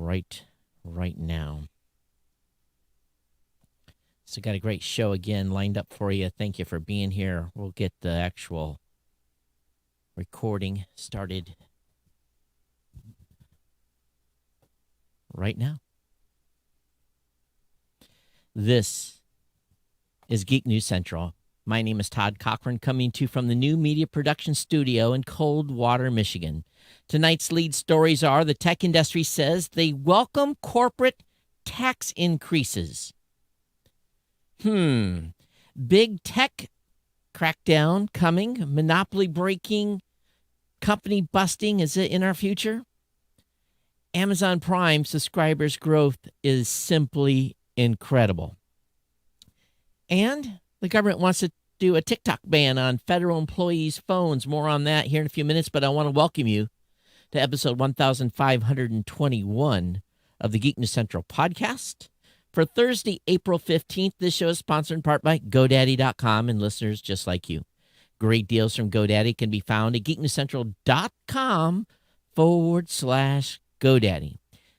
right now. So got a great show again lined up for you. Thank you for being here. We'll get the actual recording started right now. This is Geek News Central. My name is Todd Cochran, coming to you from the new media production studio in Coldwater, Michigan. Tonight's lead stories are: the tech industry says they welcome corporate tax increases. Big tech crackdown coming, monopoly breaking, company busting. Is it in our future? Amazon Prime subscribers growth is simply incredible. And the government wants to do a TikTok ban on federal employees' phones. More on that here in a few minutes, but I want to welcome you to episode 1521 of the Geek News Central podcast. For Thursday, April 15th, this show is sponsored in part by GoDaddy.com and listeners just like you. Great deals from GoDaddy can be found at geeknewscentral.com/GoDaddy.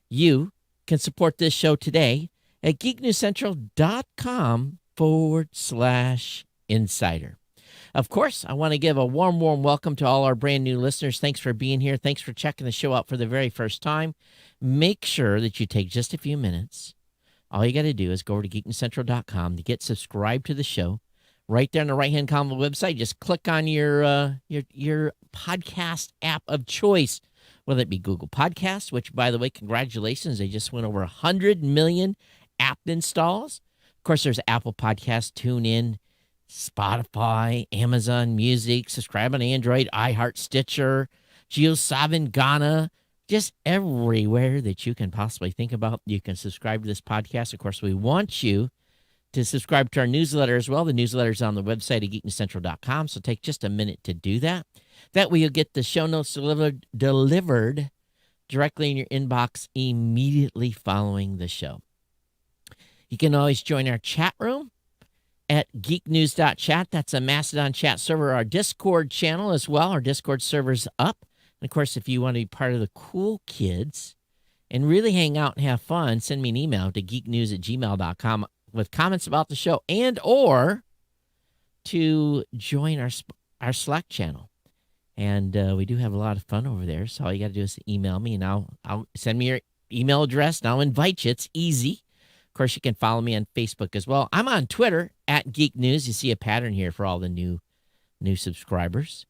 You can support this show today at geeknewscentral.com/insider. Of course, I want to give a warm welcome to all our brand new listeners. Thanks for being here. Thanks for checking the show out for the very first time. Make sure that you take just a few minutes. All you got to do is go over to geeknewscentral.com to get subscribed to the show. Right there on the right-hand column of the website, just click on your podcast app of choice, whether it be Google Podcasts, which, by the way, congratulations, they just went over 100 million app installs. Of course, there's Apple Podcasts, TuneIn, Spotify, Amazon Music, subscribe on Android, iHeart, Stitcher, JioSaavn, Ghana, just everywhere that you can possibly think about. You can subscribe to this podcast. Of course, we want you to subscribe to our newsletter as well. The newsletter is on the website at geeknewscentral.com, so take just a minute to do that. That way you'll get the show notes delivered directly in your inbox immediately following the show. You can always join our chat room at geeknews.chat. That's a Mastodon chat server. Our Discord channel as well. Our Discord server's up. And, of course, if you want to be part of the cool kids and really hang out and have fun, send me an email to geeknews@gmail.com with comments about the show and or to join our Slack channel. And we do have a lot of fun over there. So all you got to do is email me, and I'll send me your email address, and I'll invite you. It's easy. Of course, you can follow me on Facebook as well. I'm on Twitter at Geek News. You see a pattern here for all the new subscribers.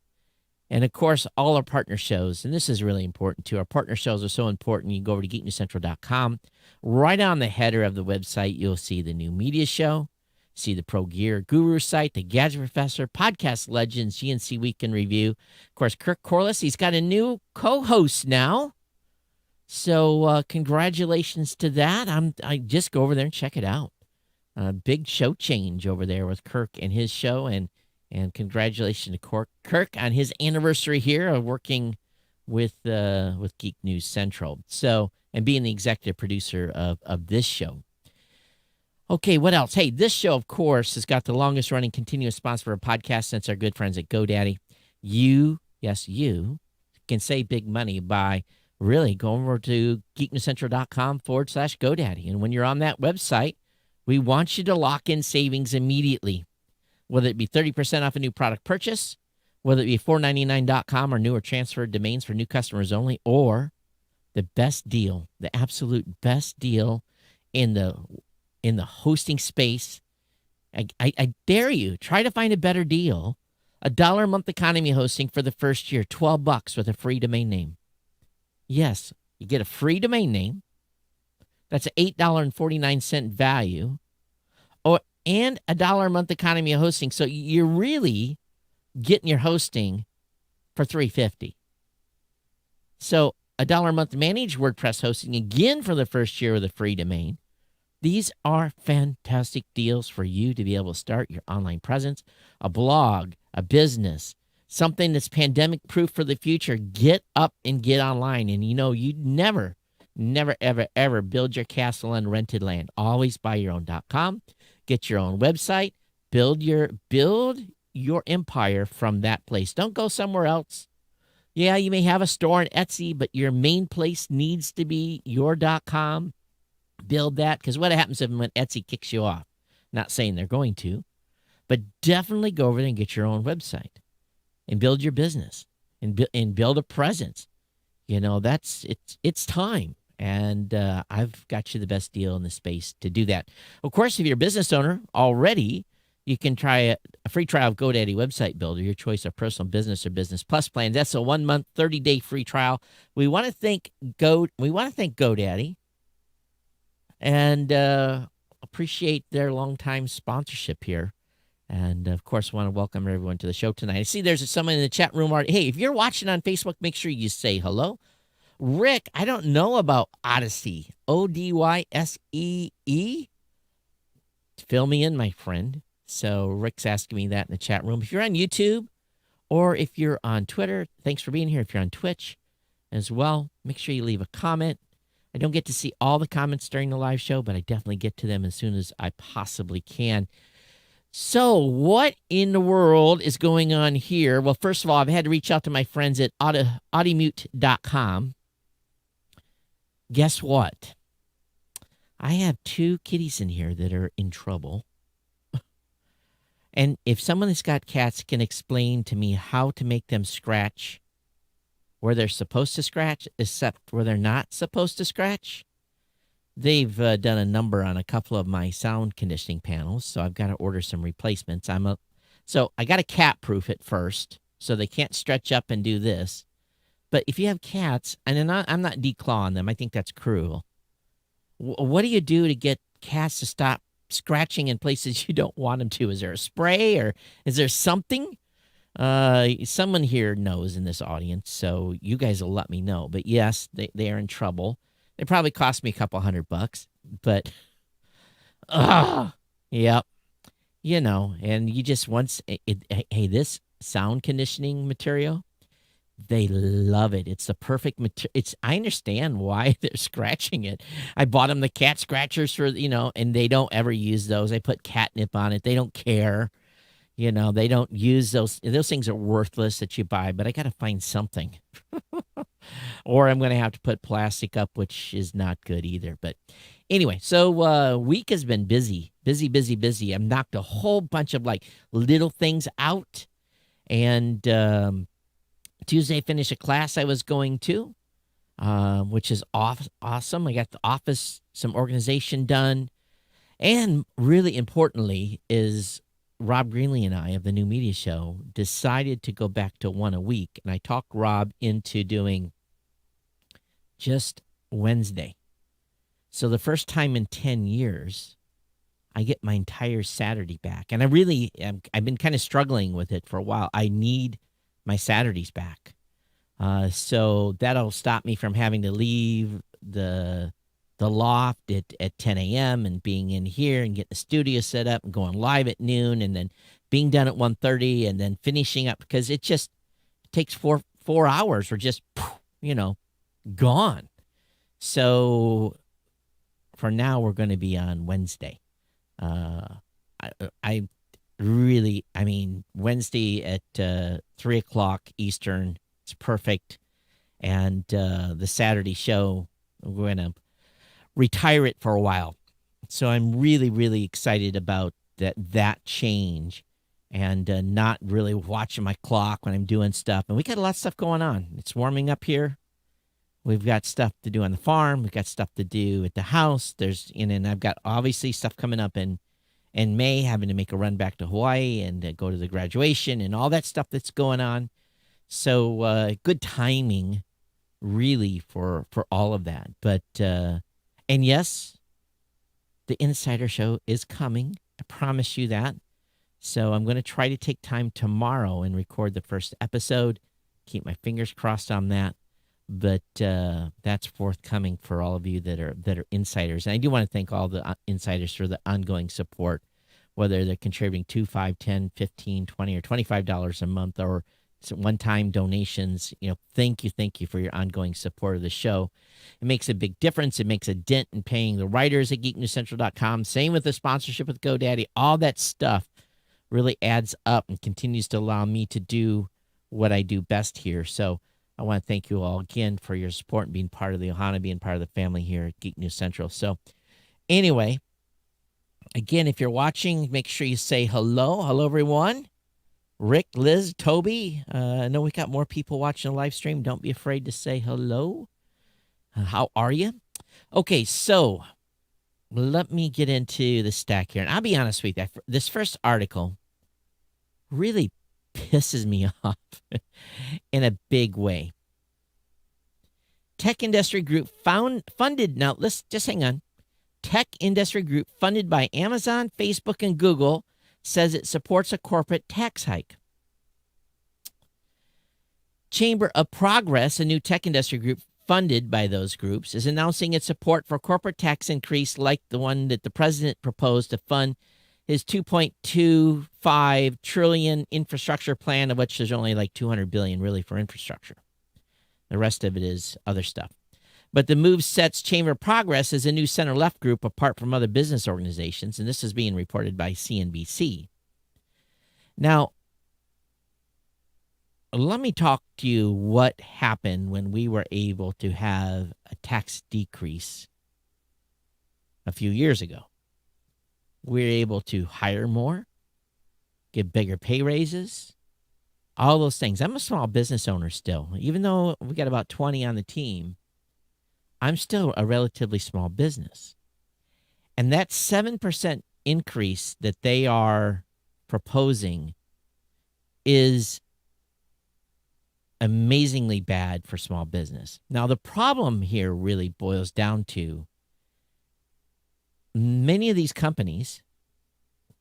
And, of course, all our partner shows, and this is really important, too. Our partner shows are so important. You can go over to geeknewscentral.com. Right on the header of the website, you'll see the new media show, see the Pro Gear Guru site, the Gadget Professor, Podcast Legends, GNC Week in Review. Of course, Kirk Corliss, he's got a new co-host now. So congratulations to that. I just go over there and check it out. Big show change over there with Kirk and his show, and congratulations to Kirk on his anniversary here of working with Geek News Central. So, and being the executive producer of this show. Okay, what else? Hey, this show, of course, has got the longest running continuous sponsor for a podcast since our good friends at GoDaddy. You can save big money by really going over to geeknewscentral.com/GoDaddy. And when you're on that website, we want you to lock in savings immediately. Whether it be 30% off a new product purchase, whether it be $4.99.com or newer transferred domains for new customers only, or the best deal, the absolute best deal in the hosting space. I dare you, try to find a better deal. $1 a month economy hosting for the first year, $12 with a free domain name. Yes, you get a free domain name. That's an $8.49 value. And $1 a month economy of hosting. So you're really getting your hosting for $3.50. So $1 a month managed WordPress hosting again for the first year with a free domain. These are fantastic deals for you to be able to start your online presence, a blog, a business, something that's pandemic proof for the future. Get up and get online. And you never, ever build your castle on rented land. Always buy your own.com. Get your own website, build your empire from that place. Don't go somewhere else. Yeah, you may have a store on Etsy, but your main place needs to be your.com. Build that, because what happens if when Etsy kicks you off? Not saying they're going to, but definitely go over there and get your own website and build your business and build a presence. It's time. And I've got you the best deal in the space to do that. Of course, if you're a business owner already, you can try a free trial of GoDaddy Website Builder, your choice of personal business or business plus plans. That's a 1 month, 30-day free trial. We want to thank GoDaddy and appreciate their longtime sponsorship here. And, of course, want to welcome everyone to the show tonight. I see there's someone in the chat room already. Hey, if you're watching on Facebook, make sure you say hello. Rick, I don't know about Odyssey. Odyssee? Fill me in, my friend. So Rick's asking me that in the chat room. If you're on YouTube or if you're on Twitter, thanks for being here. If you're on Twitch as well, make sure you leave a comment. I don't get to see all the comments during the live show, but I definitely get to them as soon as I possibly can. So what in the world is going on here? Well, first of all, I've had to reach out to my friends at audimute.com. Guess what? I have 2 kitties in here that are in trouble. And if someone that's got cats can explain to me how to make them scratch where they're supposed to scratch, except where they're not supposed to scratch. They've done a number on a couple of my sound conditioning panels, so I've got to order some replacements. So I got to cat-proof it first, so they can't stretch up and do this. But if you have cats, and I'm not declawing them, I think that's cruel. What do you do to get cats to stop scratching in places you don't want them to? Is there a spray, or is there something? Someone here knows in this audience, so you guys will let me know. But yes, they are in trouble. It probably cost me a couple $100, but yep. And you just hey, this sound conditioning material, they love it. It's the perfect material. I understand why they're scratching it. I bought them the cat scratchers for, and they don't ever use those. I put catnip on it. They don't care. They don't use those. Those things are worthless that you buy, but I got to find something. Or I'm going to have to put plastic up, which is not good either. But anyway, so week has been busy. I've knocked a whole bunch of little things out. And Tuesday, I finished a class I was going to, which is awesome. I got the office, some organization done. And really importantly is Rob Greenlee and I of the New Media Show decided to go back to 1 a week. And I talked Rob into doing just Wednesday. So the first time in 10 years, I get my entire Saturday back. And I've been kind of struggling with it for a while. I need my Saturdays back. So that'll stop me from having to leave the loft at 10 a.m. and being in here and getting the studio set up and going live at noon and then being done at 1:30 and then finishing up, because it just takes four hours or just, gone. So for now, we're going to be on Wednesday. Wednesday at 3 o'clock Eastern, it's perfect. And the Saturday show, we're going to retire it for a while. So I'm really, really excited about that change and not really watching my clock when I'm doing stuff. And we got a lot of stuff going on. It's warming up here. We've got stuff to do on the farm. We've got stuff to do at the house. And I've got obviously stuff coming up in May, having to make a run back to Hawaii and go to the graduation and all that stuff that's going on. So good timing, really, for all of that. But and yes, the Insider Show is coming. I promise you that. So I'm going to try to take time tomorrow and record the first episode. Keep my fingers crossed on that. But that's forthcoming for all of you that are insiders. And I do want to thank all the insiders for the ongoing support, whether they're contributing $2, $5, $10, $15, $20, or $25 a month, or one-time donations. Thank you for your ongoing support of the show. It makes a big difference. It makes a dent in paying the writers at GeekNewsCentral.com. Same with the sponsorship with GoDaddy. All that stuff really adds up and continues to allow me to do what I do best here. So I want to thank you all again for your support and being part of the Ohana, being part of the family here at Geek News Central. So anyway, again, if you're watching, make sure you say hello. Hello, everyone. Rick, Liz, Toby. I know we got more people watching the live stream. Don't be afraid to say hello. How are you? Okay, so let me get into the stack here. And I'll be honest with you, this first article really pisses me off in a big way. Tech Industry Group funded, now let's just hang on. Tech Industry Group funded by Amazon, Facebook, and Google says it supports a corporate tax hike. Chamber of Progress, a new tech industry group funded by those groups, is announcing its support for corporate tax increase like the one that the president proposed to fund his $2.25 trillion infrastructure plan, of which there's only like $200 billion really for infrastructure. The rest of it is other stuff. But the move sets Chamber of Progress as a new center-left group apart from other business organizations, and this is being reported by CNBC. Now, let me talk to you what happened when we were able to have a tax decrease a few years ago. We were able to hire more, get bigger pay raises, all those things. I'm a small business owner still. Even though we got about 20 on the team, I'm still a relatively small business. And that 7% increase that they are proposing is amazingly bad for small business. Now, the problem here really boils down to many of these companies,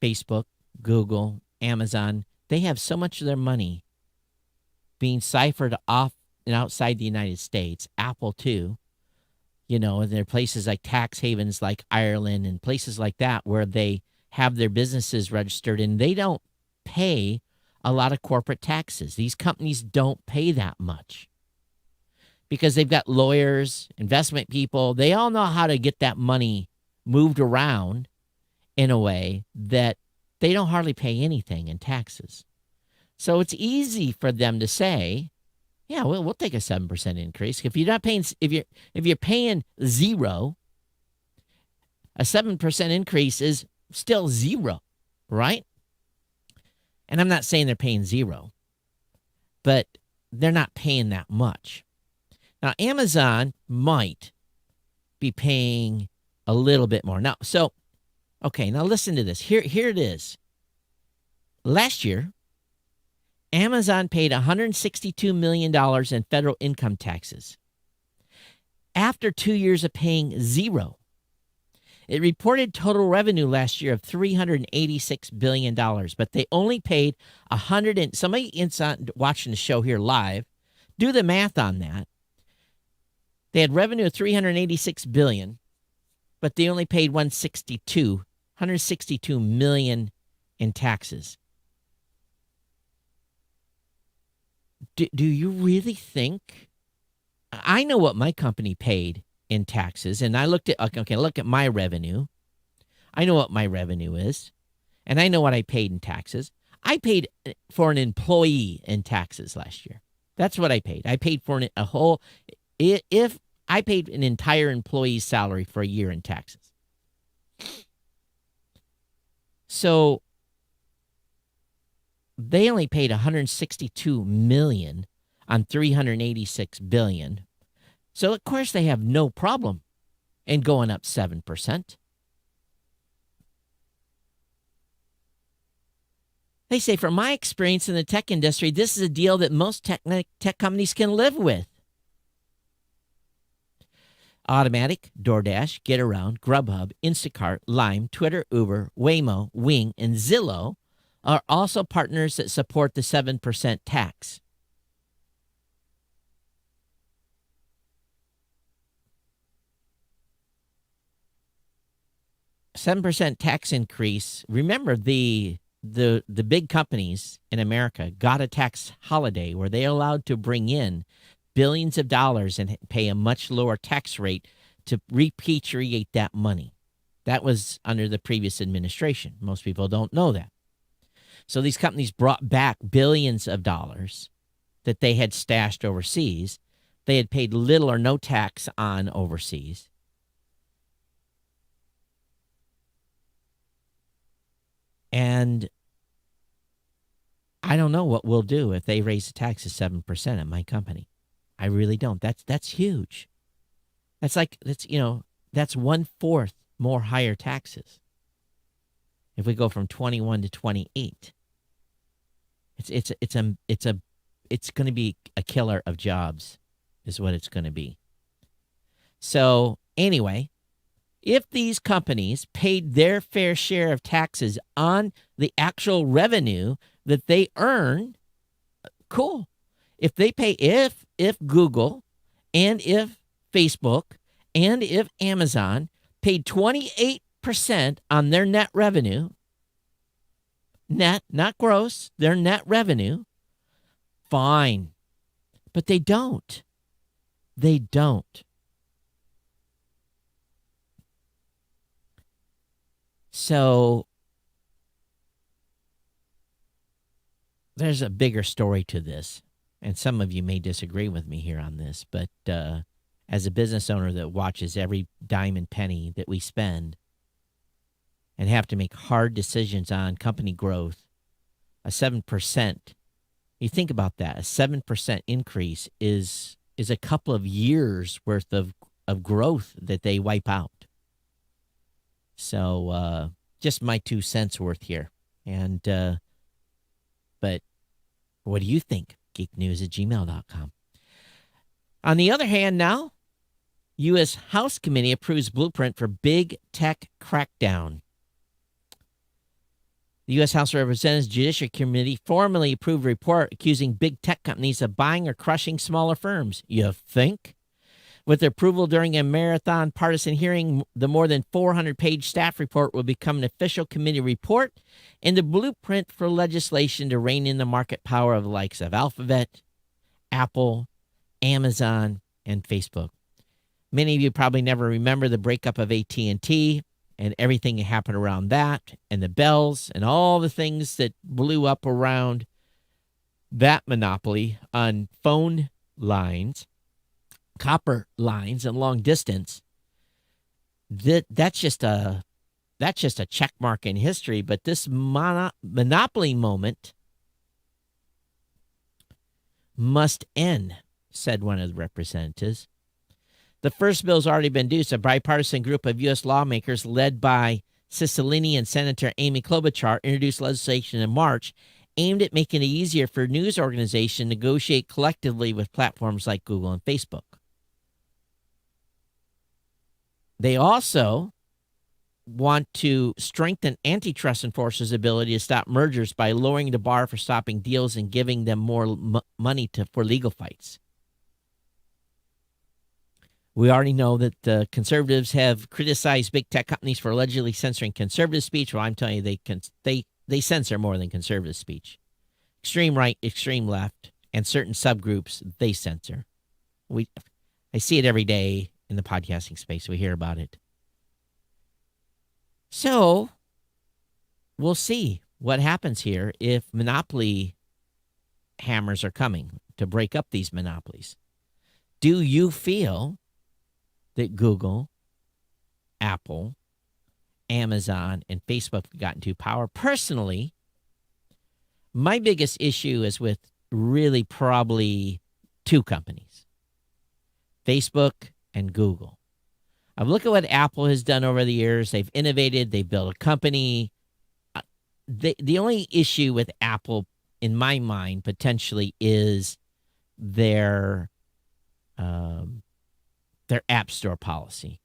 Facebook, Google, Amazon, they have so much of their money being ciphered off and outside the United States. Apple, too. You know, and there are places like tax havens like Ireland and places like that where they have their businesses registered and they don't pay a lot of corporate taxes. These companies don't pay that much because they've got lawyers, investment people. They all know how to get that money moved around in a way that they don't hardly pay anything in taxes. So it's easy for them to say, yeah, we'll take a 7% increase. If you're not paying, if you're paying zero, a 7% increase is still zero, right? And I'm not saying they're paying zero, but they're not paying that much. Now, Amazon might be paying a little bit more. Now, so, okay, now listen to this. Here it is. Last year, Amazon paid $162 million in federal income taxes after 2 years of paying zero. It reported total revenue last year of $386 billion, but they only paid somebody inside watching the show here live, do the math on that. They had revenue of $386 billion, but they only paid $162 million in taxes. Do you really think? I know what my company paid in taxes, and I looked at, okay, look at my revenue. I know what my revenue is, and I know what I paid in taxes. I paid for an employee in taxes last year. That's what I paid. I paid for a whole, if I paid an entire employee's salary for a year in taxes. So they only paid $162 million on $386 billion. So, of course, they have no problem in going up 7%. They say, from my experience in the tech industry, this is a deal that most tech companies can live with. Automatic, DoorDash, GetAround, Grubhub, Instacart, Lime, Twitter, Uber, Waymo, Wing, and Zillow are also partners that support the 7% tax. $7% tax increase. Remember, the big companies in America got a tax holiday where they allowed to bring in billions of dollars and pay a much lower tax rate to repatriate that money. That was under the previous administration. Most people don't know that. So these companies brought back billions of dollars that they had stashed overseas. They had paid little or no tax on overseas. And I don't know what we'll do if they raise the taxes 7% at my company. I really don't. That's huge. That's 1/4 more higher taxes. If we go from 21 to 28, it's going to be a killer of jobs, is what it's going to be. So anyway, if these companies paid their fair share of taxes on the actual revenue that they earn, cool. If they pay, if Google and if Facebook and if Amazon paid 28% on their net revenue, net, not gross, their net revenue, fine. But they don't. They don't. So there's a bigger story to this, and some of you may disagree with me here on this, but as a business owner that watches every dime and penny that we spend and have to make hard decisions on company growth, a 7%, you think about that, a 7% increase is a couple of years worth of growth that they wipe out. So just my 2 cents worth here. And but what do you think? geeknews@gmail.com. On the other hand now, U.S. House Committee approves blueprint for big tech crackdown. The U.S. House of Representatives Judiciary Committee formally approved a report accusing big tech companies of buying or crushing smaller firms. You think? With approval during a marathon partisan hearing, the more than 400-page staff report will become an official committee report and the blueprint for legislation to rein in the market power of the likes of Alphabet, Apple, Amazon, and Facebook. Many of you probably never remember the breakup of AT&T and everything that happened around that, and the bells and all the things that blew up around that monopoly on phone lines, copper lines, and long distance. That's just a check mark in history. But this monopoly moment must end, said one of the representatives. The first bill's already been introduced. A bipartisan group of U.S. lawmakers led by Cicilline and Senator Amy Klobuchar introduced legislation in March aimed at making it easier for news organizations to negotiate collectively with platforms like Google and Facebook. They also want to strengthen antitrust enforcers' ability to stop mergers by lowering the bar for stopping deals and giving them more money for legal fights. We already know that the conservatives have criticized big tech companies for allegedly censoring conservative speech. Well, I'm telling you, they censor more than conservative speech. Extreme right, extreme left, and certain subgroups, they censor. I see it every day in the podcasting space. We hear about it. So we'll see what happens here if monopoly hammers are coming to break up these monopolies. Do you feel that Google, Apple, Amazon, and Facebook have gotten too powerful? Personally, my biggest issue is with really probably two companies, Facebook and Google. I look at what Apple has done over the years. They've innovated. They've built a company. The only issue with Apple, in my mind, potentially is their App Store policy.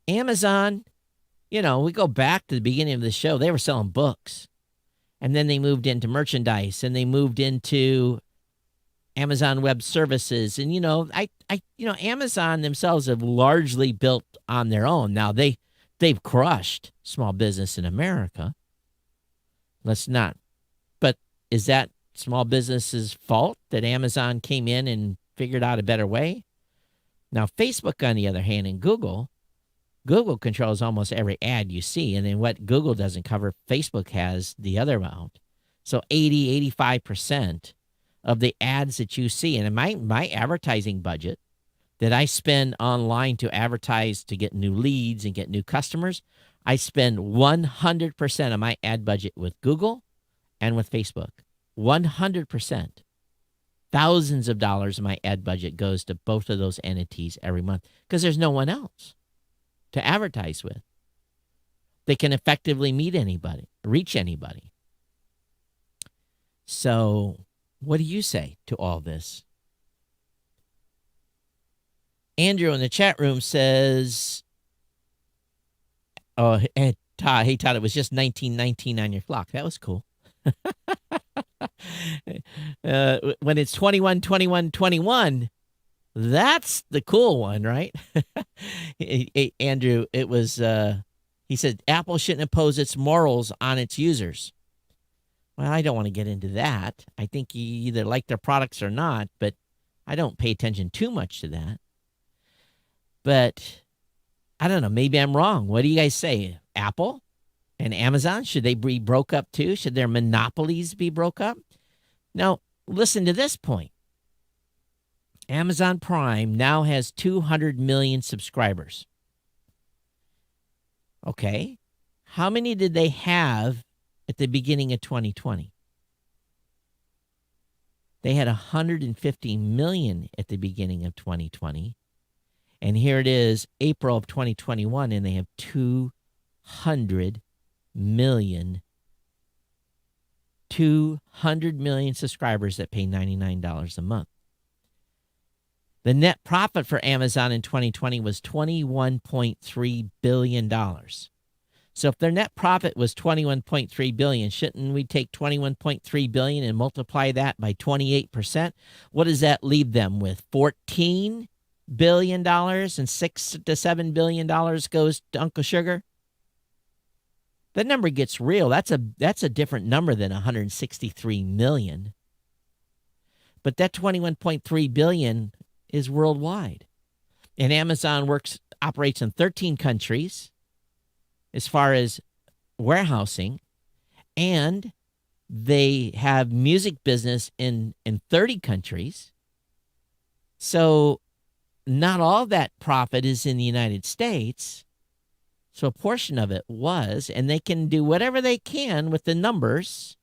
Amazon, we go back to the beginning of the show. They were selling books, and then they moved into merchandise, and they moved into Amazon Web Services. And Amazon themselves have largely built on their own. Now they've crushed small business in America. Let's not. But is that small business's fault that Amazon came in and figured out a better way? Now, Facebook, on the other hand, and Google controls almost every ad you see. And then what Google doesn't cover, Facebook has the other amount. So 85% of the ads that you see. And my advertising budget that I spend online to advertise to get new leads and get new customers, I spend 100% of my ad budget with Google and with Facebook. 100%. Thousands of dollars of my ad budget goes to both of those entities every month because there's no one else to advertise with. They can effectively meet anybody, reach anybody. So what do you say to all this? Andrew in the chat room says, oh, hey, Todd, it was just 1919 on your clock. That was cool. When it's 21, 21, 21, that's the cool one, right? Andrew, it was, he said, Apple shouldn't impose its morals on its users. Well, I don't want to get into that. I think you either like their products or not, but I don't pay attention too much to that. But I don't know. Maybe I'm wrong. What do you guys say? Apple and Amazon, should they be broke up too? Should their monopolies be broke up? Now, listen to this point. Amazon Prime now has 200 million subscribers. Okay. How many did they have at the beginning of 2020? They had 150 million at the beginning of 2020. And here it is, April of 2021, and they have 200 million subscribers that pay $99 a month. The net profit for Amazon in 2020 was $21.3 billion. So if their net profit was $21.3 billion, shouldn't we take $21.3 billion and multiply that by 28%? What does that leave them with? $14 billion, and $6 to $7 billion goes to Uncle Sugar? That number gets real. That's a different number than 163 million. But that 21.3 billion is worldwide. And Amazon operates in 13 countries as far as warehousing, and they have music business in 30 countries. So not all that profit is in the United States. So a portion of it was, and they can do whatever they can with the numbers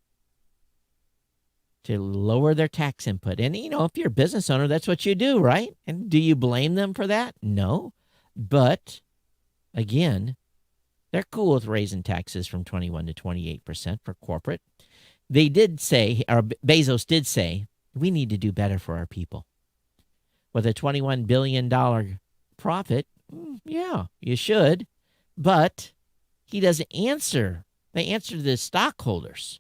to lower their tax input. And, if you're a business owner, that's what you do, right? And do you blame them for that? No. But, again, they're cool with raising taxes from 21 to 28% for corporate. They did say, or Bezos did say, we need to do better for our people. With a $21 billion profit, yeah, you should. But he doesn't answer. They answer to the stockholders.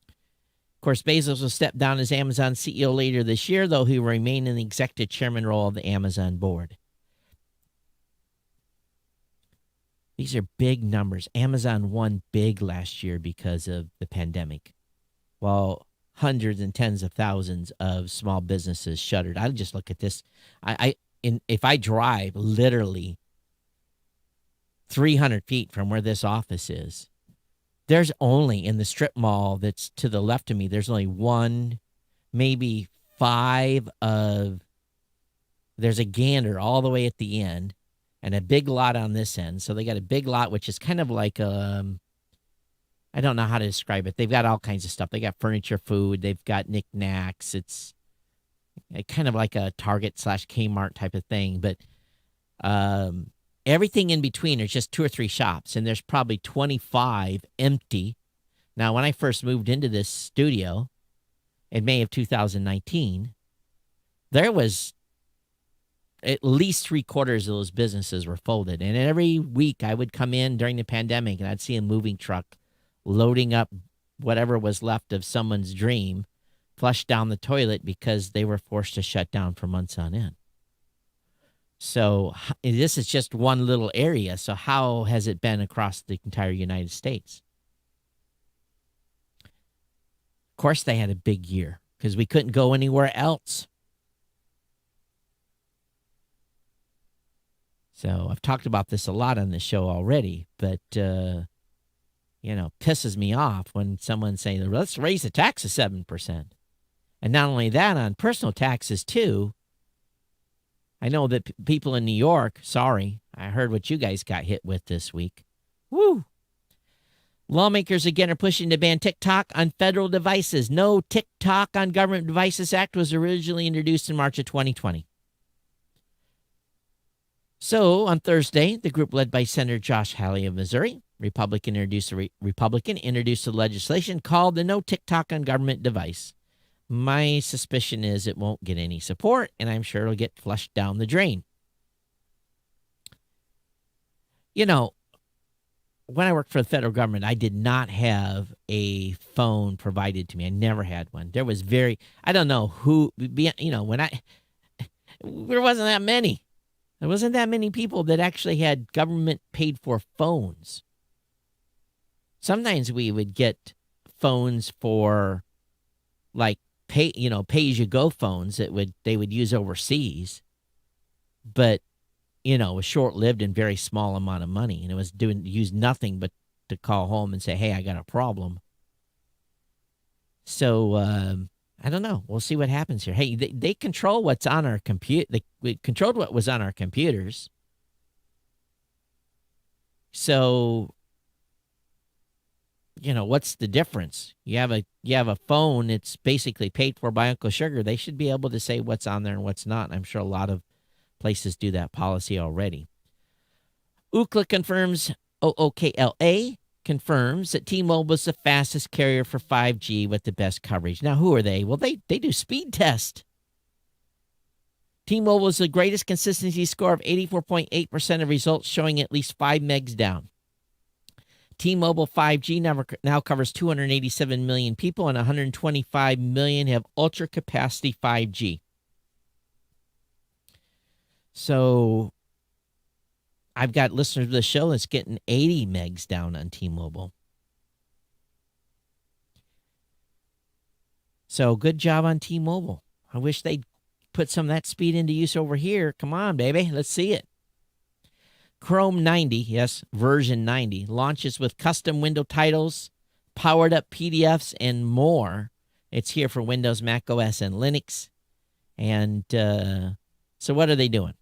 Of course, Bezos will step down as Amazon CEO later this year, though he will remain in the executive chairman role of the Amazon board. These are big numbers. Amazon won big last year because of the pandemic, while hundreds and tens of thousands of small businesses shuttered. I just look at this. If I drive literally 300 feet from where this office is, there's only, in the strip mall that's to the left of me, there's only one, maybe five of, there's a Gander all the way at the end and a Big Lot on this end. So they got a Big Lot, which is kind of like, I don't know how to describe it. They've got all kinds of stuff. They got furniture, food. They've got knickknacks. It's kind of like a Target / Kmart type of thing. But everything in between is just 2 or 3 shops, and there's probably 25 empty. Now, when I first moved into this studio in May of 2019, there was at least 3/4 of those businesses were folded. And every week I would come in during the pandemic, and I'd see a moving truck loading up whatever was left of someone's dream, flush down the toilet because they were forced to shut down for months on end. So this is just one little area. So how has it been across the entire United States? Of course, they had a big year because we couldn't go anywhere else. So I've talked about this a lot on the show already, but, pisses me off when someone's saying, let's raise the tax to 7%. And not only that, on personal taxes, too. I know that people in New York, sorry, I heard what you guys got hit with this week. Woo! Lawmakers again are pushing to ban TikTok on federal devices. No TikTok on Government Devices Act was originally introduced in March of 2020. So on Thursday, the group led by Senator Josh Hawley of Missouri, Republican, introduced the legislation called the No TikTok on Government Device. My suspicion is it won't get any support, and I'm sure it'll get flushed down the drain. When I worked for the federal government, I did not have a phone provided to me. I never had one. There was I don't know who, there wasn't that many. There wasn't that many people that actually had government paid for phones. Sometimes we would get phones for like pay as you go phones that they would use overseas. But it was short-lived and very small amount of money, and it was used nothing but to call home and say, hey, I got a problem. So, I don't know. We'll see what happens here. Hey, they control what's on our computer. They controlled what was on our computers. So, what's the difference? You have a phone. It's basically paid for by Uncle Sugar. They should be able to say what's on there and what's not. And I'm sure a lot of places do that policy already. Ookla confirms, OOKLA confirms that T-Mobile is the fastest carrier for 5G with the best coverage. Now, who are they? Well, they do speed test. T-Mobile is the greatest consistency score of 84.8% of results showing at least 5 megs down. T-Mobile 5G now covers 287 million people, and 125 million have ultra-capacity 5G. So I've got listeners of the show that's getting 80 megs down on T-Mobile. So good job on T-Mobile. I wish they'd put some of that speed into use over here. Come on, baby. Let's see it. Chrome 90, yes, version 90, launches with custom window titles, powered up PDFs, and more. It's here for Windows, Mac OS, and Linux. And so what are they doing?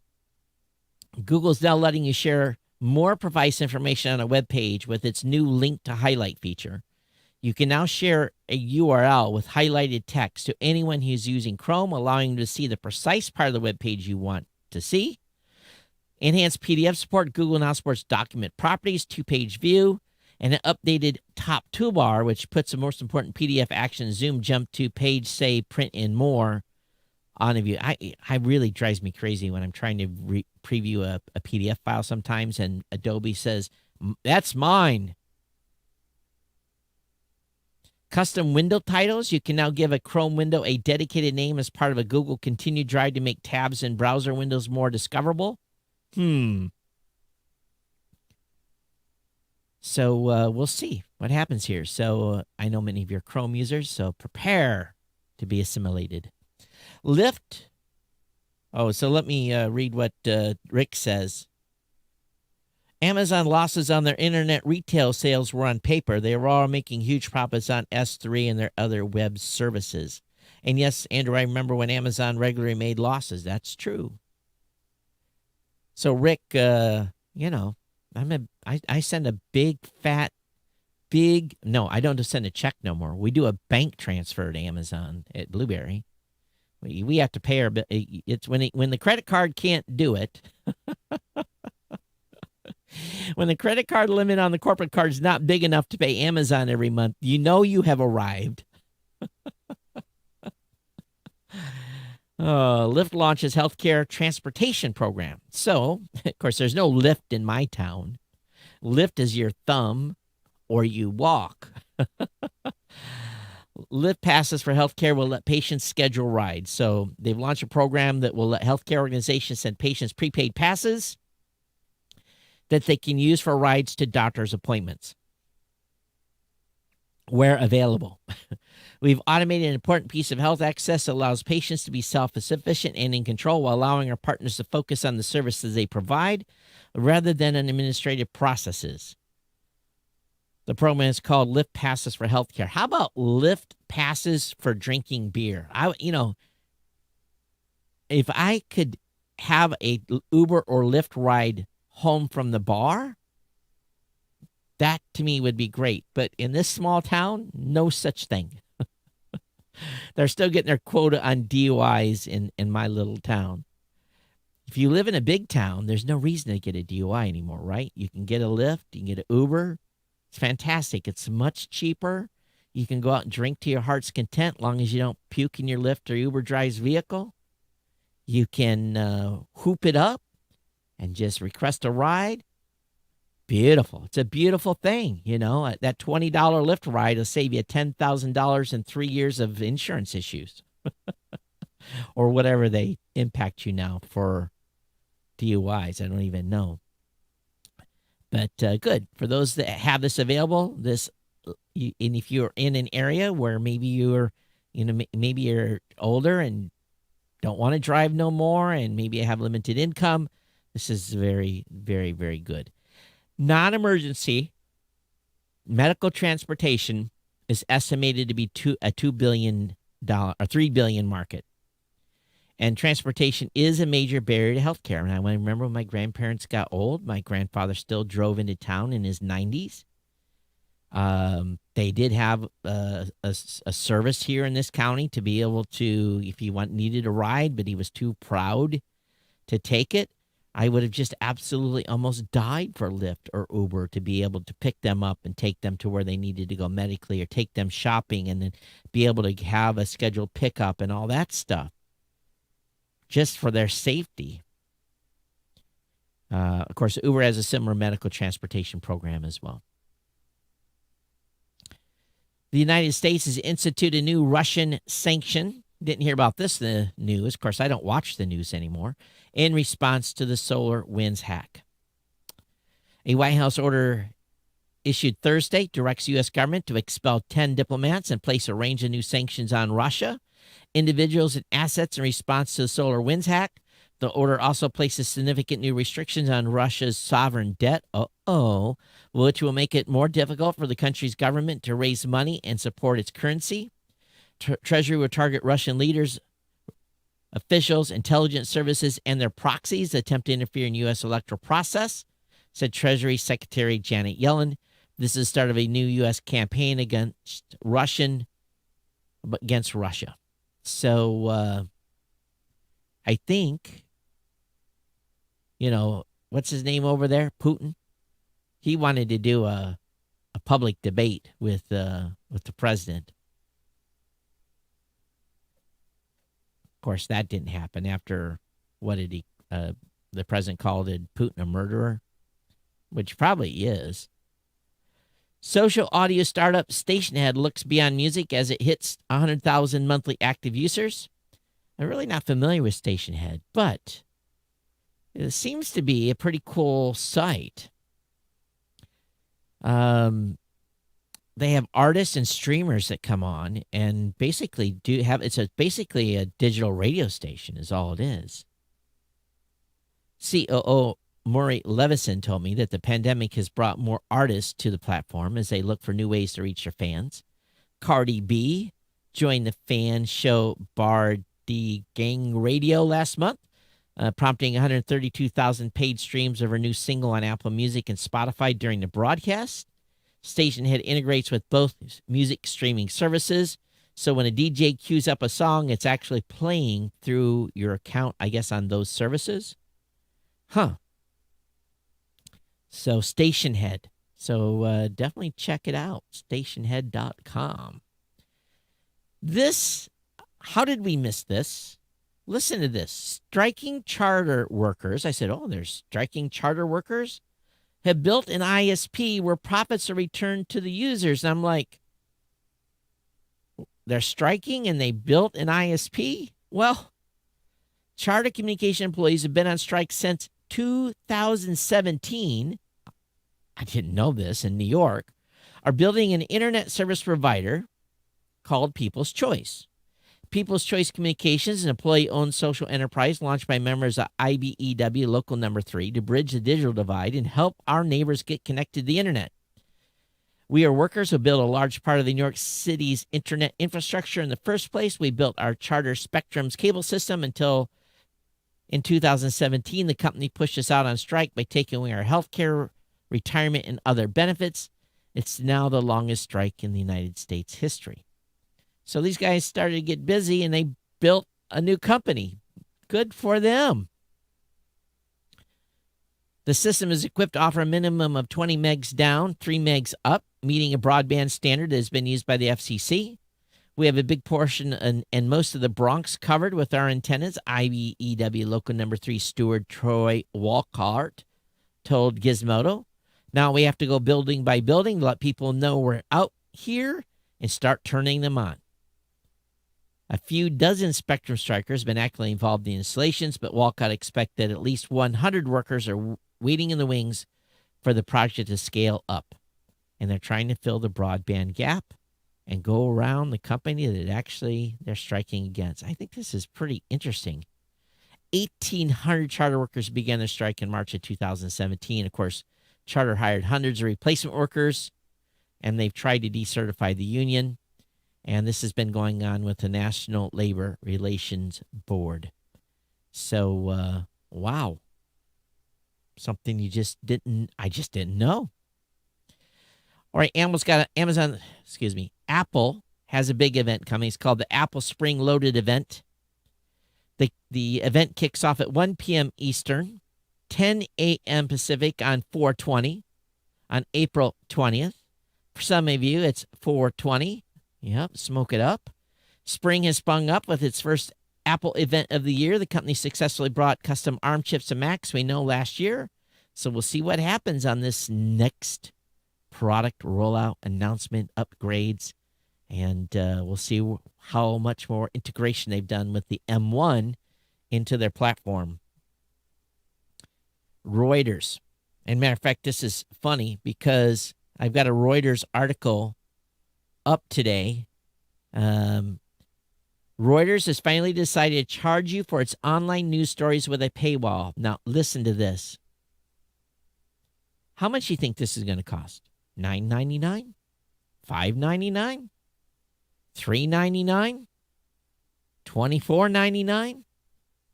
Google's now letting you share more precise information on a web page with its new link to highlight feature. You can now share a URL with highlighted text to anyone who's using Chrome, allowing them to see the precise part of the web page you want to see. Enhanced PDF support. Google now supports document properties, 2-page view, and an updated top toolbar, which puts the most important PDF action, zoom, jump to, page, save, print, and more on a view. I really drives me crazy when I'm trying to preview a PDF file sometimes, and Adobe says, that's mine. Custom window titles. You can now give a Chrome window a dedicated name as part of a Google Continue Drive to make tabs and browser windows more discoverable. So we'll see what happens here. So I know many of you are Chrome users, so prepare to be assimilated. Lyft. Oh, so let me read what Rick says. Amazon losses on their internet retail sales were on paper. They were all making huge profits on S3 and their other web services. And yes, Andrew, I remember when Amazon regularly made losses. That's true. So Rick, I send a no, I don't just send a check no more. We do a bank transfer to Amazon at Blueberry. We have to pay our bill. It's when the credit card can't do it. When the credit card limit on the corporate card is not big enough to pay Amazon every month, you have arrived. Lyft launches healthcare transportation program. So, of course, there's no Lyft in my town. Lyft is your thumb or you walk. Lyft passes for healthcare will let patients schedule rides. So they've launched a program that will let healthcare organizations send patients prepaid passes that they can use for rides to doctor's appointments where available. We've automated an important piece of health access that allows patients to be self-sufficient and in control while allowing our partners to focus on the services they provide rather than on administrative processes. The program is called Lyft Passes for Healthcare. How about Lyft Passes for drinking beer? If I could have a Uber or Lyft ride home from the bar, that to me would be great. But in this small town, no such thing. They're still getting their quota on DUIs in my little town. If you live in a big town, there's no reason to get a DUI anymore, right? You can get a Lyft, you can get an Uber. It's fantastic. It's much cheaper. You can go out and drink to your heart's content, long as you don't puke in your Lyft or Uber driver's vehicle. You can hoop it up and just request a ride. Beautiful. It's a beautiful thing. That $20 Lyft ride will save you $10,000 in 3 years of insurance issues or whatever they impact you now for DUIs. I don't even know. But good for those that have this available. And if you're in an area where maybe maybe you're older and don't want to drive no more, and maybe you have limited income, this is very, very, very good. Non-emergency medical transportation is estimated to be a $2 billion or $3 billion market. And transportation is a major barrier to healthcare. And I remember when my grandparents got old, my grandfather still drove into town in his 90s. They did have a service here in this county to be able to, if he needed a ride, but he was too proud to take it. I would have just absolutely almost died for Lyft or Uber to be able to pick them up and take them to where they needed to go medically, or take them shopping and then be able to have a scheduled pickup and all that stuff, just for their safety. Of course, Uber has a similar medical transportation program as well. The United States has instituted a new Russian sanction. Didn't hear about this in the news. Of course, I don't watch the news anymore. In response to the SolarWinds hack. A White House order issued Thursday directs U.S. government to expel 10 diplomats and place a range of new sanctions on Russia, individuals, and assets in response to the SolarWinds hack. The order also places significant new restrictions on Russia's sovereign debt, which will make it more difficult for the country's government to raise money and support its currency. Treasury will target Russian leaders, officials, intelligence services, and their proxies that attempt to interfere in U.S. electoral process, said Treasury Secretary Janet Yellen. This is the start of a new U.S. campaign against Russia. So I think, what's his name over there? Putin. He wanted to do a public debate with the president. Of course, that didn't happen after the president called Putin a murderer, which probably is. Social audio startup Stationhead looks beyond music as it hits 100,000 monthly active users. I'm really not familiar with Stationhead, but it seems to be a pretty cool site. They have artists and streamers that come on and basically basically a digital radio station is all it is. COO Maury Levison told me that the pandemic has brought more artists to the platform as they look for new ways to reach their fans. Cardi B joined the fan show Bardi Gang Radio last month, prompting 132,000 paid streams of her new single on Apple Music and Spotify during the broadcast. Stationhead integrates with both music streaming services, so when a DJ queues up a song, it's actually playing through your account, I guess, on those services. So Stationhead. So definitely check it out, stationhead.com. How did we miss this? Listen to this. Striking charter workers. I said, there's striking charter workers have built an ISP where profits are returned to the users. And I'm like, they're striking and they built an ISP? Well, charter communication employees have been on strike since 2017. I didn't know this, in New York, are building an internet service provider called People's Choice. People's Choice Communications, an employee-owned social enterprise launched by members of IBEW Local Number 3 to bridge the digital divide and help our neighbors get connected to the internet. We are workers who built a large part of the New York City's internet infrastructure in the first place. We built our Charter Spectrum's cable system until in 2017, the company pushed us out on strike by taking away our health care, retirement, and other benefits. It's now the longest strike in the United States history. So these guys started to get busy, and they built a new company. Good for them. The system is equipped to offer a minimum of 20 megs down, 3 megs up, meeting a broadband standard that has been used by the FCC. We have a big portion and most of the Bronx covered with our antennas. IBEW local number 3 steward Troy Walcart told Gizmodo. Now we have to go building by building to let people know we're out here and start turning them on. A few dozen Spectrum strikers have been actively involved in the installations, but Walcott expects that at least 100 workers are waiting in the wings for the project to scale up. And they're trying to fill the broadband gap and go around the company that actually they're striking against. I think this is pretty interesting. 1,800 Charter workers began their strike in March of 2017. Of course, Charter hired hundreds of replacement workers, and they've tried to decertify the union. And this has been going on with the National Labor Relations Board. So, wow. Something I just didn't know. All right, Apple has a big event coming. It's called the Apple Spring Loaded event. The event kicks off at 1 p.m. Eastern, 10 a.m. Pacific on 4/20 on April 20th. For some of you, it's 4/20. Yep, smoke it up. Spring has sprung up with its first Apple event of the year. The company successfully brought custom ARM chips to Macs, we know, last year. So we'll see what happens on this next product rollout, announcement, upgrades, and we'll see how much more integration they've done with the M1 into their platform. Reuters. And matter of fact, this is funny because I've got a Reuters article up today. Reuters has finally decided to charge you for its online news stories with a paywall. Now, listen to this. How much do you think this is going to cost? $9.99? $5.99? $3.99? $24.99?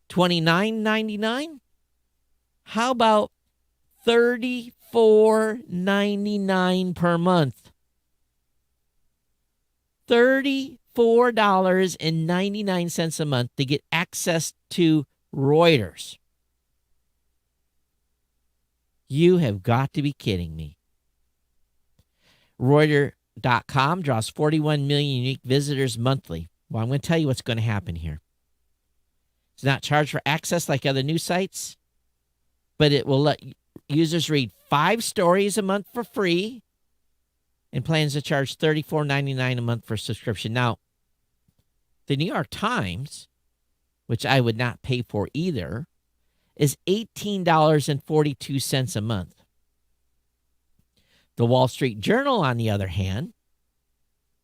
$29.99? How about $34.99 per month? $34.99 a month to get access to Reuters. You have got to be kidding me. Reuters.com draws 41 million unique visitors monthly. Well, I'm going to tell you what's going to happen here. It's not charged for access like other news sites, but it will let users read 5 stories a month for free and plans to charge $34.99 a month for subscription. Now, the New York Times, which I would not pay for either, is $18.42 a month. The Wall Street Journal, on the other hand,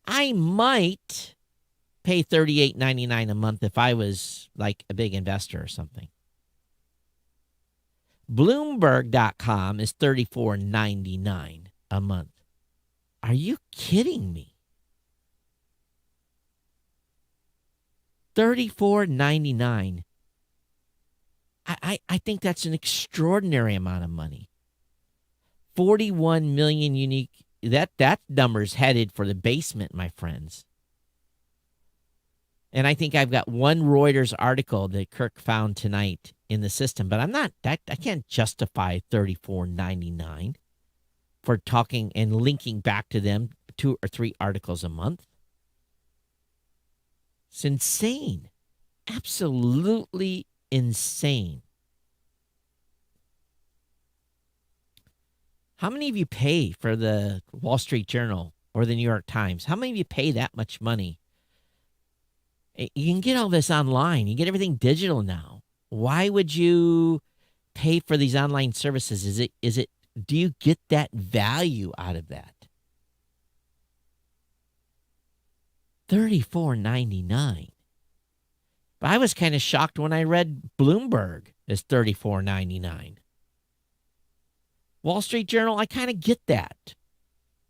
I might pay $38.99 a month if I was like a big investor or something. Bloomberg.com is $34.99 a month. Are you kidding me? $34.99. I think that's an extraordinary amount of money. 41 million unique. That number's headed for the basement, my friends. And I think I've got one Reuters article that Kirk found tonight in the system, but I can't justify $34.99 for talking and linking back to them 2 or 3 articles a month. It's insane. Absolutely insane. How many of you pay for the Wall Street Journal or the New York Times? How many of you pay that much money? You can get all this online. You get everything digital now. Why would you pay for these online services? Do you get that value out of that? $34.99. But I was kind of shocked when I read Bloomberg is $34.99. Wall Street Journal, I kind of get that.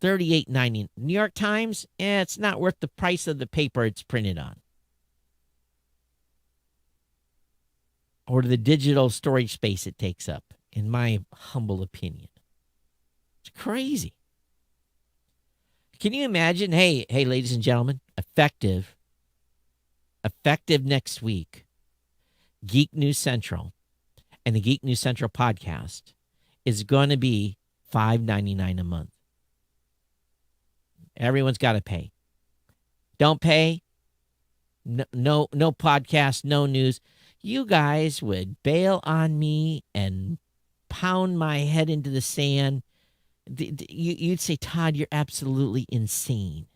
$38.90. New York Times, it's not worth the price of the paper it's printed on, or the digital storage space it takes up, in my humble opinion. It's crazy. Can you imagine? Hey, ladies and gentlemen, effective next week, Geek News Central and the Geek News Central podcast is going to be $5.99 a month. Everyone's got to pay. Don't pay, no podcast, no news. You guys would bail on me and pound my head into the sand. You'd say, Todd, you're absolutely insane.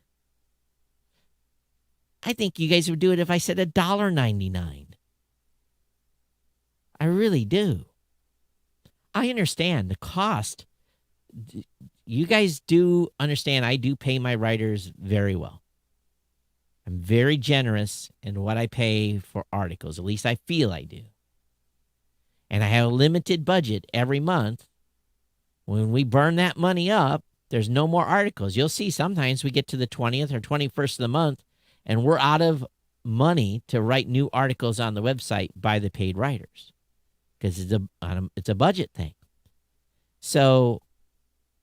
I think you guys would do it if I said $1.99. I really do. I understand the cost. You guys do understand I do pay my writers very well. I'm very generous in what I pay for articles. At least I feel I do. And I have a limited budget every month. When we burn that money up, there's no more articles. You'll see sometimes we get to the 20th or 21st of the month, and we're out of money to write new articles on the website by the paid writers, because it's a budget thing. So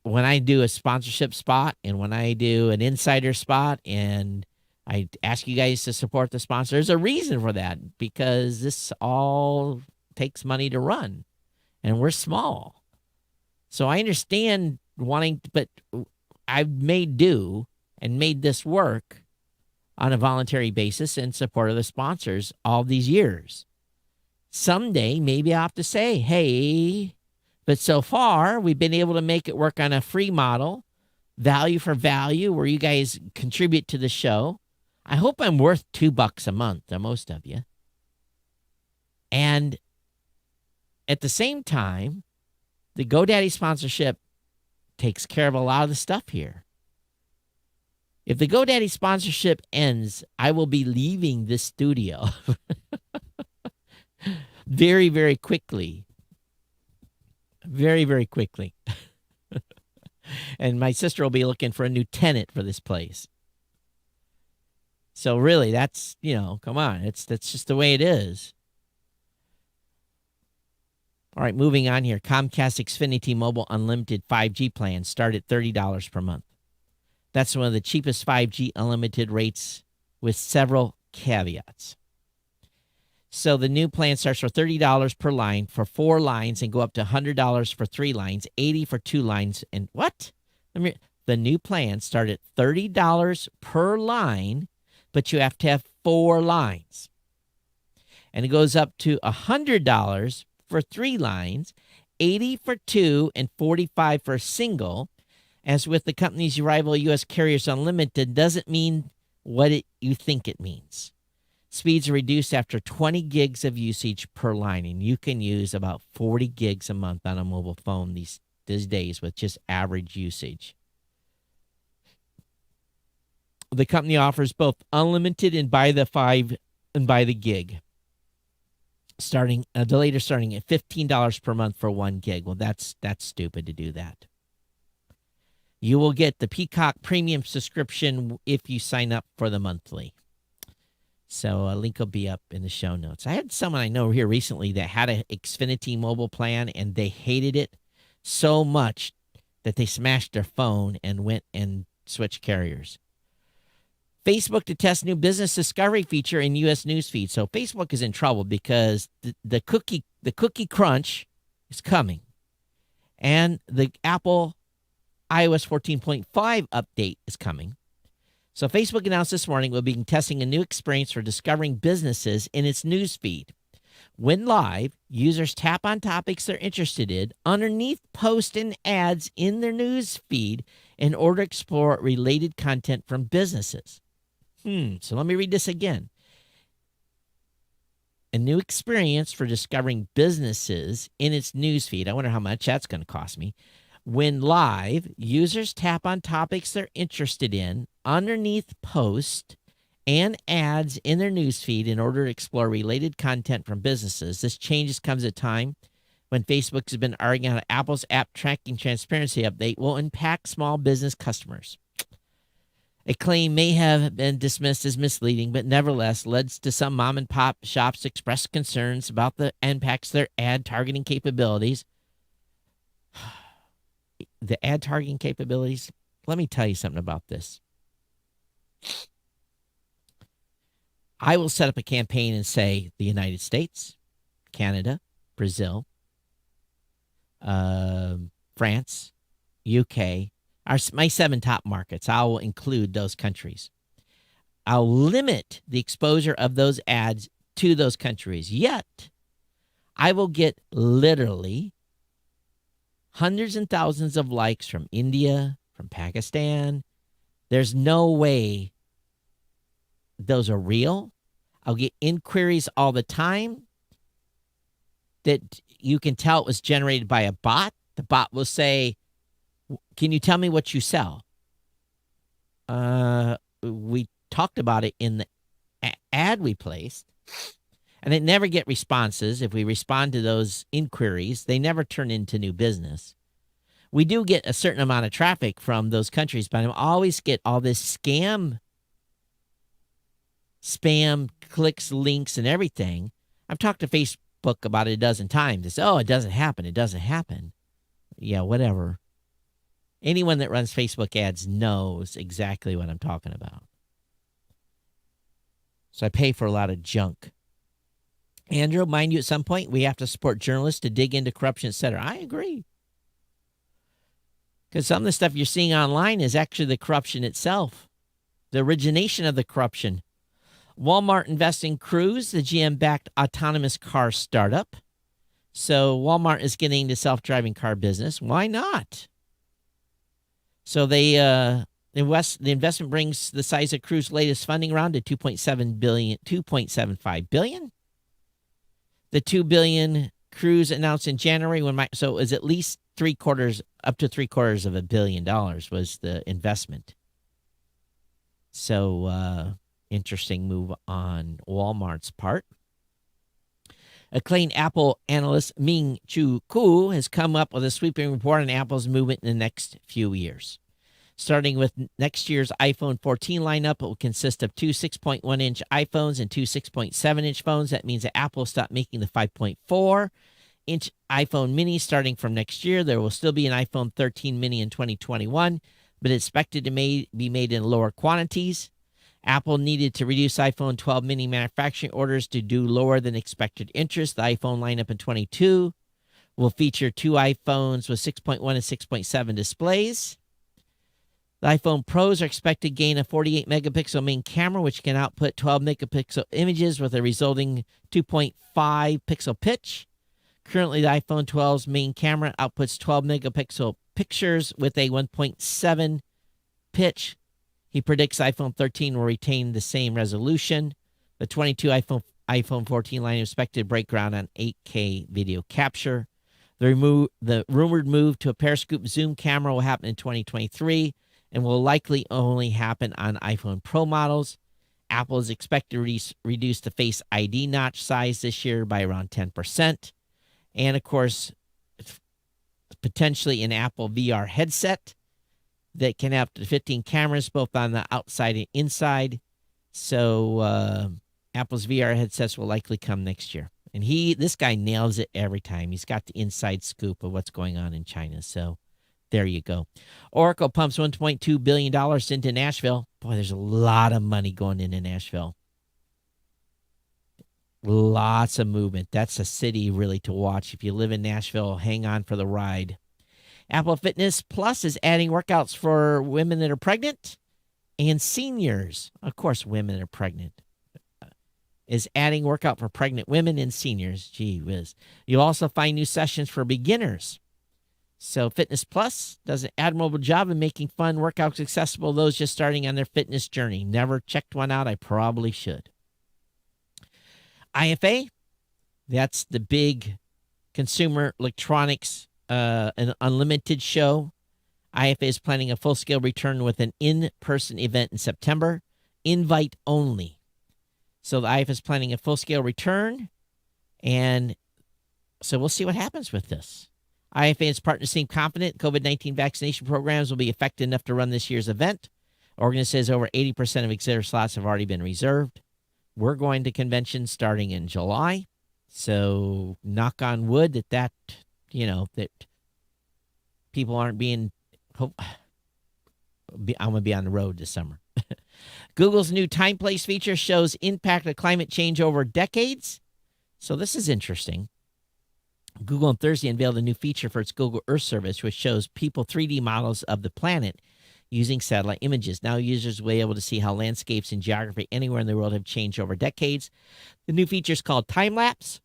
when I do a sponsorship spot and when I do an insider spot and I ask you guys to support the sponsor, there's a reason for that, because this all takes money to run, and we're small. So I understand wanting, but I've made do and made this work on a voluntary basis in support of the sponsors all these years. Someday, maybe I'll have to say, hey, but so far we've been able to make it work on a free model, value for value, where you guys contribute to the show. I hope I'm worth $2 a month to most of you. And at the same time, the GoDaddy sponsorship takes care of a lot of the stuff here. If the GoDaddy sponsorship ends, I will be leaving this studio very, very quickly. Very, very quickly. And my sister will be looking for a new tenant for this place. So really, that's, come on. That's just the way it is. All right, moving on here. Comcast Xfinity Mobile Unlimited 5G plans start at $30 per month. That's one of the cheapest 5G unlimited rates with several caveats. So the new plan starts for $30 per line for 4 lines and go up to $100 for 3 lines, $80 for 2 lines. And what? The new plans start at $30 per line, but you have to have 4 lines. And it goes up to $100 for 3 lines, $80 for 2, and $45 for a single. As with the company's rival U.S. carriers Unlimited, doesn't mean what you think it means. Speeds are reduced after 20 gigs of usage per line, and you can use about 40 gigs a month on a mobile phone these days with just average usage. The company offers both unlimited and by the 5 and by the gig. The later starting at $15 per month for 1 gig. Well, that's stupid to do that. You will get the Peacock Premium subscription if you sign up for the monthly. So a link will be up in the show notes. I had someone I know here recently that had an Xfinity mobile plan, and they hated it so much that they smashed their phone and went and switched carriers. Facebook to test new business discovery feature in U.S. newsfeed. So Facebook is in trouble because the cookie crunch is coming, and the Apple iOS 14.5 update is coming. So Facebook announced this morning we'll be testing a new experience for discovering businesses in its newsfeed. When live, users tap on topics they're interested in underneath posts and ads in their newsfeed in order to explore related content from businesses. So let me read this again. A new experience for discovering businesses in its newsfeed. I wonder how much that's going to cost me. When live, users tap on topics they're interested in underneath posts and ads in their newsfeed in order to explore related content from businesses. This change comes at a time when Facebook has been arguing how Apple's app tracking transparency update will impact small business customers. A claim may have been dismissed as misleading, but nevertheless led to some mom-and-pop shops express concerns about the impacts their ad targeting capabilities. The ad targeting capabilities, let me tell you something about this. I will set up a campaign and say the United States, Canada, Brazil, France, UK, my 7 top markets. I will include those countries. I'll limit the exposure of those ads to those countries. Yet, I will get literally hundreds and thousands of likes from India, from Pakistan. There's no way those are real. I'll get inquiries all the time that you can tell it was generated by a bot. The bot will say, "Can you tell me what you sell?" We talked about it in the ad we placed, and they never get responses. If we respond to those inquiries, they never turn into new business. We do get a certain amount of traffic from those countries, but I always get all this spam, clicks, links, and everything. I've talked to Facebook about it a dozen times. It's, it doesn't happen. It doesn't happen. Yeah, whatever. Anyone that runs Facebook ads knows exactly what I'm talking about. So I pay for a lot of junk. Andrew, mind you, at some point, we have to support journalists to dig into corruption, etc. I agree. Because some of the stuff you're seeing online is actually the corruption itself, the origination of the corruption. Walmart invests in Cruise, the GM-backed autonomous car startup. So Walmart is getting into self-driving car business. Why not? So they the investment brings the size of Cruise's latest funding round to $2.75 billion. The $2 billion Cruise announced in January so it was at least up to $750 million was the investment. So interesting move on Walmart's part. Acclaimed Apple analyst Ming-Chu Kuo has come up with a sweeping report on Apple's movement in the next few years. Starting with next year's iPhone 14 lineup, it will consist of 2 6.1-inch iPhones and 2 6.7-inch phones. That means that Apple stopped making the 5.4-inch iPhone mini starting from next year. There will still be an iPhone 13 mini in 2021, but it's expected to be made in lower quantities. Apple needed to reduce iPhone 12 mini manufacturing orders to do lower than expected interest. The iPhone lineup in 2022 will feature 2 iPhones with 6.1 and 6.7 displays. The iPhone Pros are expected to gain a 48-megapixel main camera, which can output 12-megapixel images with a resulting 2.5-pixel pitch. Currently, the iPhone 12's main camera outputs 12-megapixel pictures with a 1.7 pitch. He predicts iPhone 13 will retain the same resolution. The 22 iPhone 14 line is expected to break ground on 8K video capture. The rumored move to a periscope zoom camera will happen in 2023 and will likely only happen on iPhone Pro models. Apple is expected to reduce the Face ID notch size this year by around 10%. And, of course, potentially an Apple VR headset that can have up to 15 cameras both on the outside and inside. So Apple's VR headsets will likely come next year. And this guy nails it every time. He's got the inside scoop of what's going on in China. So there you go. Oracle pumps $1.2 billion into Nashville. Boy, there's a lot of money going into Nashville. Lots of movement. That's a city really to watch. If you live in Nashville, hang on for the ride. Apple Fitness Plus is adding workouts for women that are pregnant and seniors. Of course, women that are pregnant. Is adding workout for pregnant women and seniors. Gee whiz. You'll also find new sessions for beginners. So Fitness Plus does an admirable job in making fun workouts accessible to those just starting on their fitness journey. Never checked one out. I probably should. IFA, that's the big consumer electronics an unlimited show. IFA is planning a full-scale return with an in-person event in September. Invite only. So the IFA is planning a full-scale return, and So we'll see what happens with this. IFA and its partners seem confident COVID-19 vaccination programs will be effective enough to run this year's event. Organizer says over 80% of exhibitor slots have already been reserved. We're going to conventions starting in July. So knock on wood that people aren't being... I'm going to be on the road this summer. Google's new Time Place feature shows impact of climate change over decades. So this is interesting. Google on Thursday unveiled a new feature for its Google Earth service, which shows people 3D models of the planet using satellite images. Now users will be able to see how landscapes and geography anywhere in the world have changed over decades. The new feature is called Time Lapse.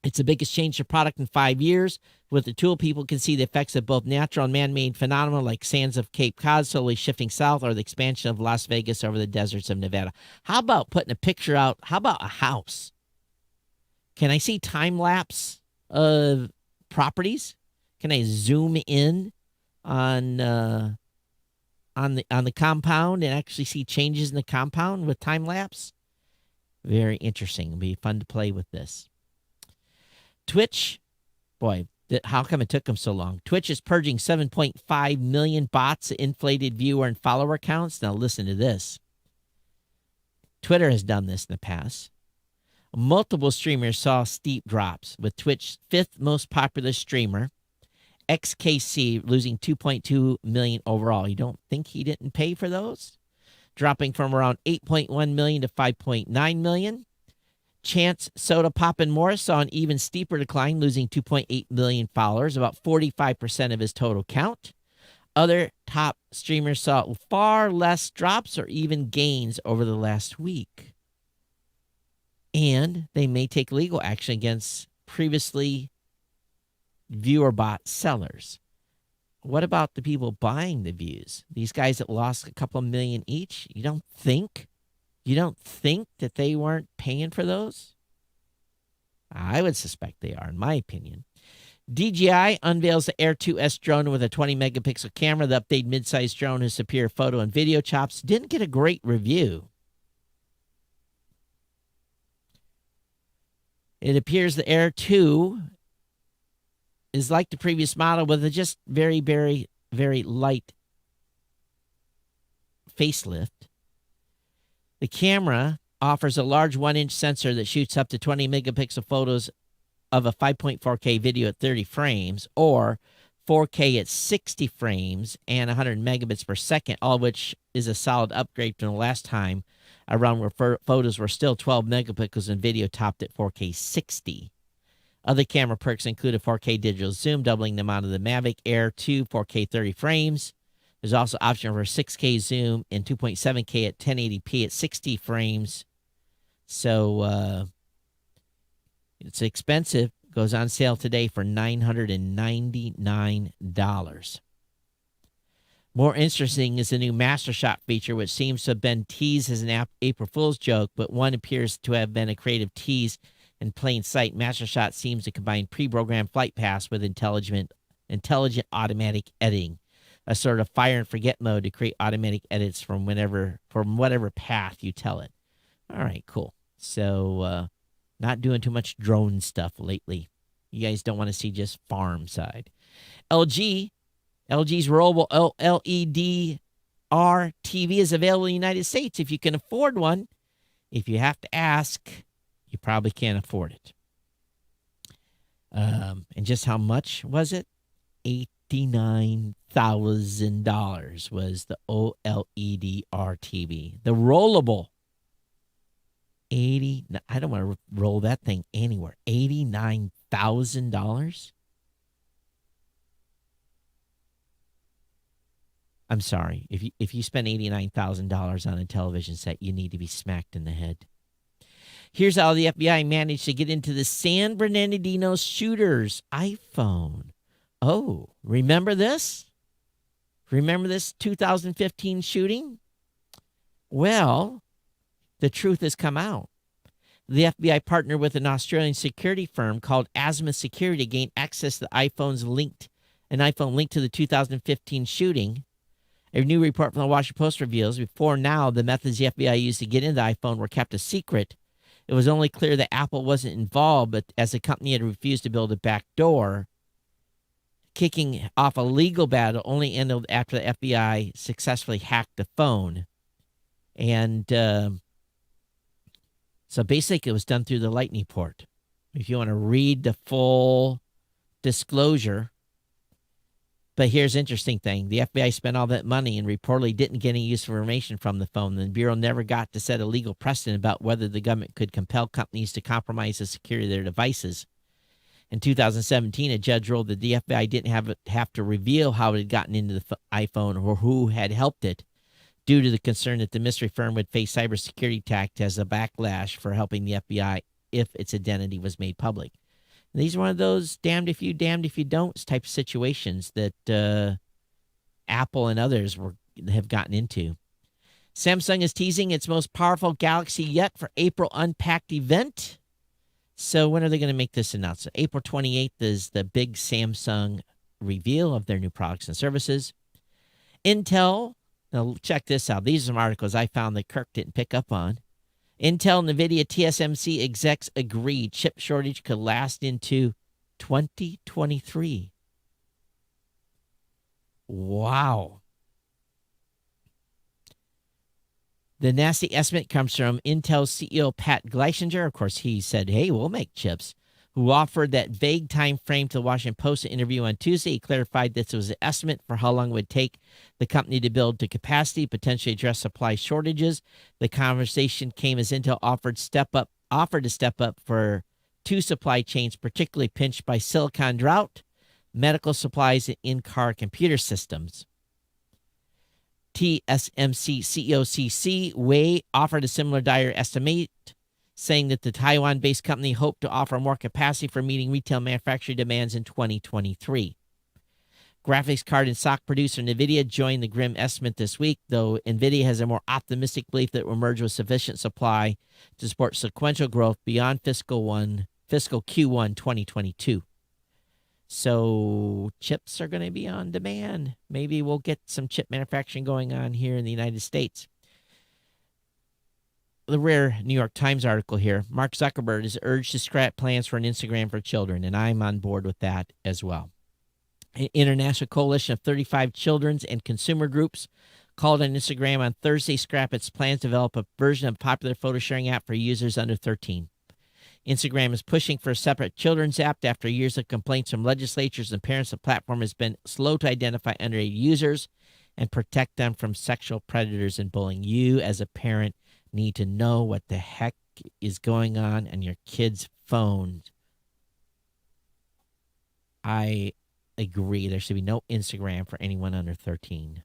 It's the biggest change to product in 5 years. With the tool, people can see the effects of both natural and man-made phenomena like sands of Cape Cod slowly shifting south or the expansion of Las Vegas over the deserts of Nevada. How about putting a picture out? How about a house? Can I see time lapse of properties? Can I zoom in on the compound and actually see changes in the compound with time lapse? Very interesting. It'll be fun to play with this. Twitch, boy, how come it took them so long? Twitch is purging 7.5 million bots, inflated viewer and follower accounts. Now listen to this. Twitter has done this in the past. Multiple streamers saw steep drops, with Twitch's fifth most popular streamer, XKC, losing 2.2 million overall. You don't think he didn't pay for those? Dropping from around 8.1 million to 5.9 million. Chance Soda Poppin' Morris saw an even steeper decline, losing 2.8 million followers, about 45% of his total count. Other top streamers saw far less drops or even gains over the last week. And they may take legal action against previously viewer bot sellers. What about the people buying the views? These guys that lost a couple million each? You don't think that they weren't paying for those? I would suspect they are, in my opinion. DJI unveils the Air 2S drone with a 20-megapixel camera. The updated mid-sized drone has superior photo and video chops. Didn't get a great review. It appears the Air 2 is like the previous model with a just very, very, very light facelift. The camera offers a large 1-inch sensor that shoots up to 20 megapixel photos of a 5.4K video at 30 frames or 4K at 60 frames and 100 megabits per second, all of which is a solid upgrade from the last time around where photos were still 12 megapixels and video topped at 4K 60. Other camera perks include a 4K digital zoom, doubling the amount of the Mavic Air 2 4K 30 frames. There's also option for a 6K zoom and 2.7K at 1080p at 60 frames. So it's expensive. Goes on sale today for $999. More interesting is the new Master Shot feature, which seems to have been teased as an April Fool's joke, but one appears to have been a creative tease in plain sight. Master Shot seems to combine pre-programmed flight paths with intelligent automatic editing, a sort of fire and forget mode to create automatic edits from whatever path you tell it. All right, cool. So not doing too much drone stuff lately. You guys don't want to see just farm side. LG's rollable LED R TV is available in the United States if you can afford one. If you have to ask, you probably can't afford it. And just how much was it? $89,000 was the OLED R TV. The rollable. I don't want to roll that thing anywhere. $89,000? I'm sorry. If you spend $89,000 on a television set, you need to be smacked in the head. Here's how the FBI managed to get into the San Bernardino shooter's iPhone. Oh, remember this? Remember this 2015 shooting? Well, the truth has come out. The FBI partnered with an Australian security firm called Azimuth Security to gain access to the iPhone linked to the 2015 shooting. A new report from the Washington Post reveals before now the methods the FBI used to get into the iPhone were kept a secret. It was only clear that Apple wasn't involved, but as the company had refused to build a back door, kicking off a legal battle only ended after the FBI successfully hacked the phone. And so basically it was done through the Lightning port. If you want to read the full disclosure. But here's the interesting thing. The FBI spent all that money and reportedly didn't get any useful information from the phone. The Bureau never got to set a legal precedent about whether the government could compel companies to compromise the security of their devices. In 2017, a judge ruled that the FBI didn't have to reveal how it had gotten into the iPhone or who had helped it, due to the concern that the mystery firm would face cybersecurity attacks as a backlash for helping the FBI if its identity was made public. And these are one of those damned if you don't type of situations that Apple and others have gotten into. Samsung is teasing its most powerful Galaxy yet for April Unpacked event. So when are they going to make this announcement? April 28th is the big Samsung reveal of their new products and services. Intel, now check this out. These are some articles I found that Kirk didn't pick up on. Intel, NVIDIA, TSMC execs agree chip shortage could last into 2023. Wow. The nasty estimate comes from Intel's CEO, Pat Gelsinger. Of course, he said, hey, we'll make chips, who offered that vague time frame to the Washington Post interview on Tuesday. He clarified this was an estimate for how long it would take the company to build to capacity, potentially address supply shortages. The conversation came as Intel offered to step up for two supply chains particularly pinched by silicon drought, medical supplies, and in-car computer systems. TSMC CEO C.C. Wei offered a similar dire estimate, saying that the Taiwan-based company hoped to offer more capacity for meeting retail manufacturing demands in 2023. Graphics card and SoC producer NVIDIA joined the grim estimate this week, though NVIDIA has a more optimistic belief that it will emerge with sufficient supply to support sequential growth beyond fiscal Q1 2022. So chips are going to be on demand. Maybe we'll get some chip manufacturing going on here in the United States. The rare New York Times article here. Mark Zuckerberg is urged to scrap plans for an Instagram for children, and I'm on board with that as well. An international coalition of 35 children's and consumer groups called on Instagram on Thursday scrap its plans to develop a version of a popular photo sharing app for users under 13. Instagram is pushing for a separate children's app after years of complaints from legislatures and parents. The platform has been slow to identify underage users and protect them from sexual predators and bullying. You, as a parent, need to know what the heck is going on your kid's phone. I agree. There should be no Instagram for anyone under 13.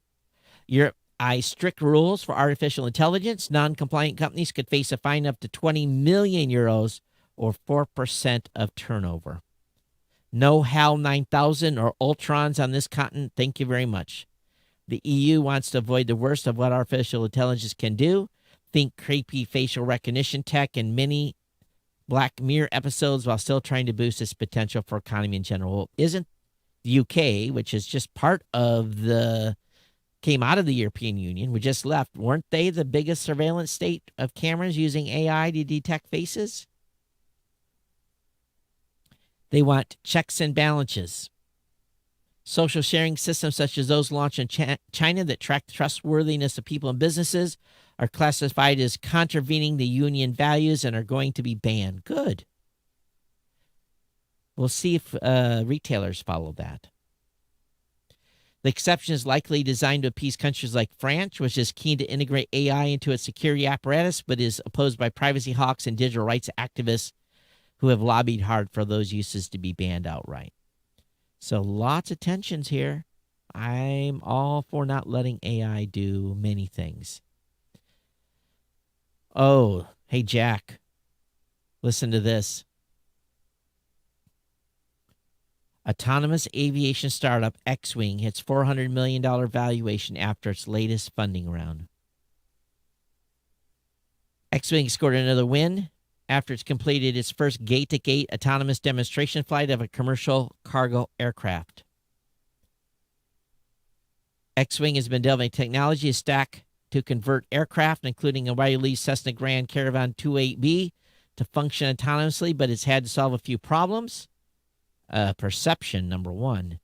Europe eyes strict rules for artificial intelligence. Non-compliant companies could face a fine up to 20 million euros or 4% of turnover. No HAL 9000 or Ultrons on this continent. Thank you very much. The EU wants to avoid the worst of what artificial intelligence can do. Think creepy facial recognition tech and many Black Mirror episodes while still trying to boost its potential for economy in general. Isn't the UK, which is just came out of the European Union, we just left, weren't they the biggest surveillance state of cameras using AI to detect faces? They want checks and balances. Social sharing systems such as those launched in China that track the trustworthiness of people and businesses are classified as contravening the union values and are going to be banned. Good. We'll see if retailers follow that. The exception is likely designed to appease countries like France, which is keen to integrate AI into its security apparatus, but is opposed by privacy hawks and digital rights activists who have lobbied hard for those uses to be banned outright. So lots of tensions here. I'm all for not letting AI do many things. Oh, hey, Jack, listen to this. Autonomous aviation startup Xwing hits $400 million valuation after its latest funding round. Xwing scored another win after it's completed its first gate-to-gate autonomous demonstration flight of a commercial cargo aircraft. Xwing has been developing technology to convert aircraft, including a widely used Cessna Grand Caravan 28B, to function autonomously, but it's had to solve a few problems. Perception, number one.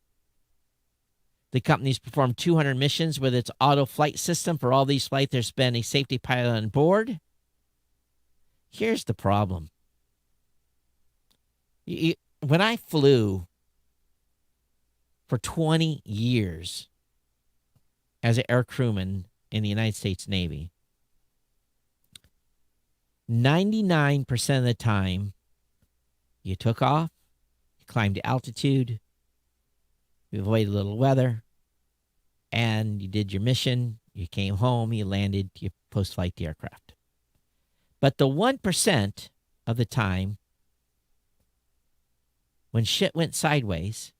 The company's performed 200 missions with its auto flight system. For all these flights, there's been a safety pilot on board. Here's the problem. When I flew for 20 years as an air crewman in the United States Navy, 99% of the time, you took off, you climbed altitude, you avoided a little weather, and you did your mission, you came home, you landed, you post-flight the aircraft. But the 1% of the time, when shit went sideways,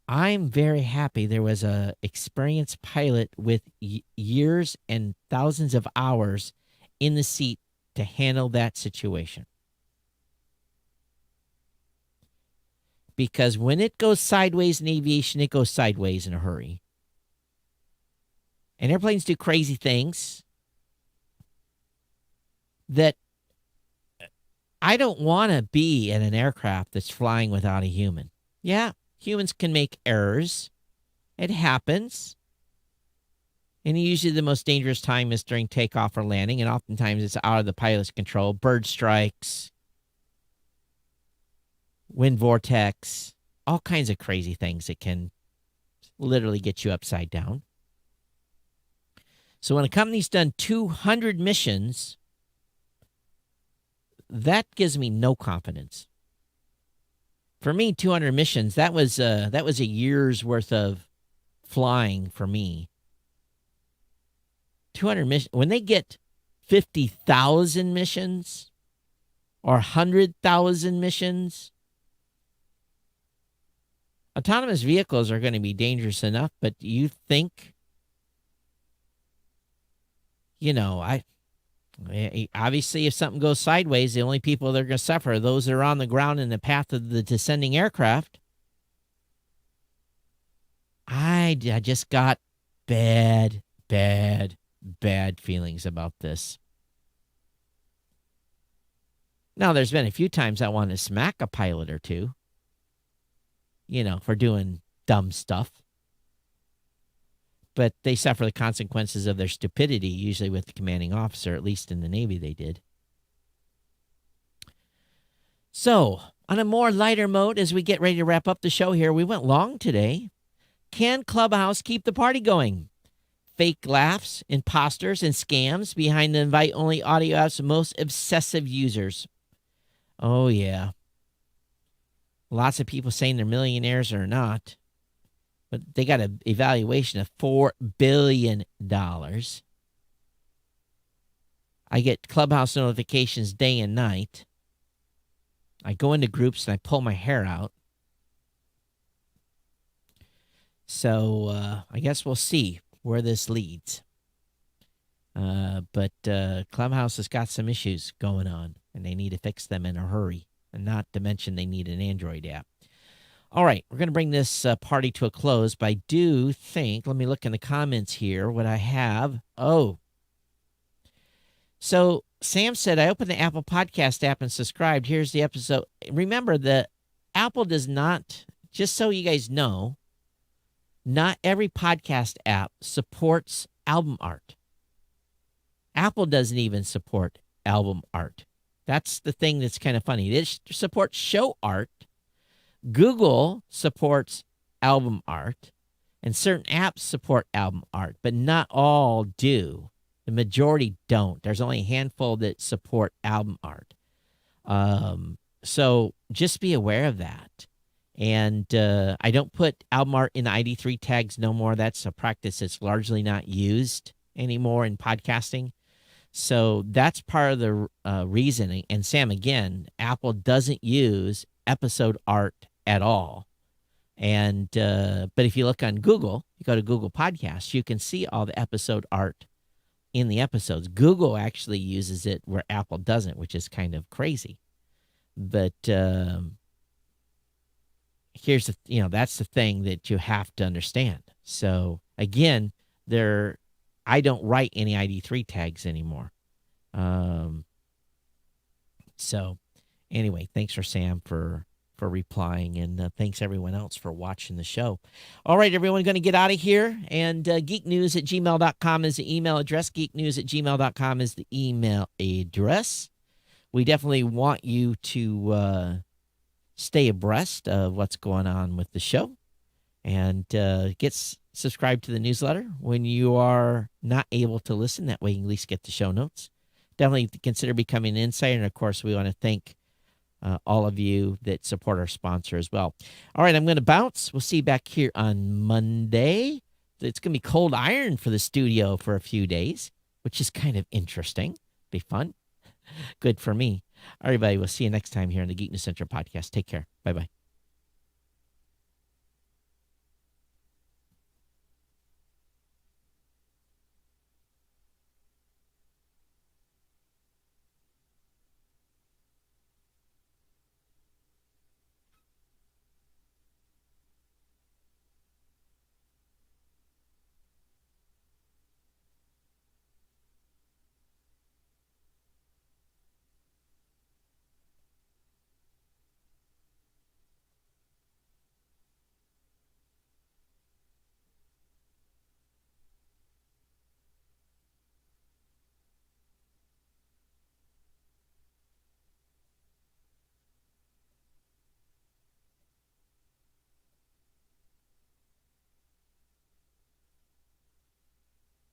I'm very happy there was a experienced pilot with years and thousands of hours in the seat to handle that situation. Because when it goes sideways in aviation, it goes sideways in a hurry. And airplanes do crazy things that I don't want to be in an aircraft that's flying without a human. Yeah, humans can make errors. It happens. And usually the most dangerous time is during takeoff or landing, and oftentimes it's out of the pilot's control. Bird strikes, wind vortex, all kinds of crazy things that can literally get you upside down. So when a company's done 200 missions, that gives me no confidence. For me, 200 missions, that was a year's worth of flying for me. 200 missions, when they get 50,000 missions or 100,000 missions, autonomous vehicles are going to be dangerous enough, but you think, obviously, if something goes sideways, the only people that are going to suffer are those that are on the ground in the path of the descending aircraft. I just got bad feelings about this. Now, there's been a few times I wanted to smack a pilot or two, for doing dumb stuff. But they suffer the consequences of their stupidity, usually with the commanding officer, at least in the Navy they did. So, on a more lighter note, as we get ready to wrap up the show here, we went long today. Can Clubhouse keep the party going? Fake laughs, imposters, and scams behind the invite-only audio app's most obsessive users. Oh, yeah. Lots of people saying they're millionaires or not. But they got an evaluation of $4 billion. I get Clubhouse notifications day and night. I go into groups and I pull my hair out. So I guess we'll see where this leads. But Clubhouse has got some issues going on, and they need to fix them in a hurry. And not to mention they need an Android app. All right, we're going to bring this party to a close, but I do think, let me look in the comments here, what I have. Oh. So Sam said, I opened the Apple Podcast app and subscribed. Here's the episode. Remember that Apple does not, just so you guys know, not every podcast app supports album art. Apple doesn't even support album art. That's the thing that's kind of funny. It supports show art. Google supports album art, and certain apps support album art, but not all do. The majority don't. There's only a handful that support album art. So just be aware of that. And I don't put album art in the ID3 tags no more. That's a practice that's largely not used anymore in podcasting. So that's part of the reasoning. And Sam, again, Apple doesn't use episode art at all. And but if you look on Google, you go to Google Podcasts, you can see all the episode art in the episodes. Google actually uses it where Apple doesn't, which is kind of crazy. But here's the, that's the thing that you have to understand. So again, I don't write any ID3 tags anymore. Um, so anyway, thanks for Sam for replying, and thanks everyone else for watching the show. All right, everyone, going to get out of here. And geeknews@gmail.com is the email address. Geeknews@gmail.com is the email address. We definitely want you to stay abreast of what's going on with the show, and subscribe to the newsletter when you are not able to listen. That way you can at least get the show notes. Definitely consider becoming an insider. And of course, we want to thank all of you that support our sponsor as well. All right, I'm going to bounce. We'll see you back here on Monday. It's going to be cold iron for the studio for a few days, which is kind of interesting. Be fun. Good for me. All right, everybody. We'll see you next time here on the Geek News Central podcast. Take care. Bye-bye.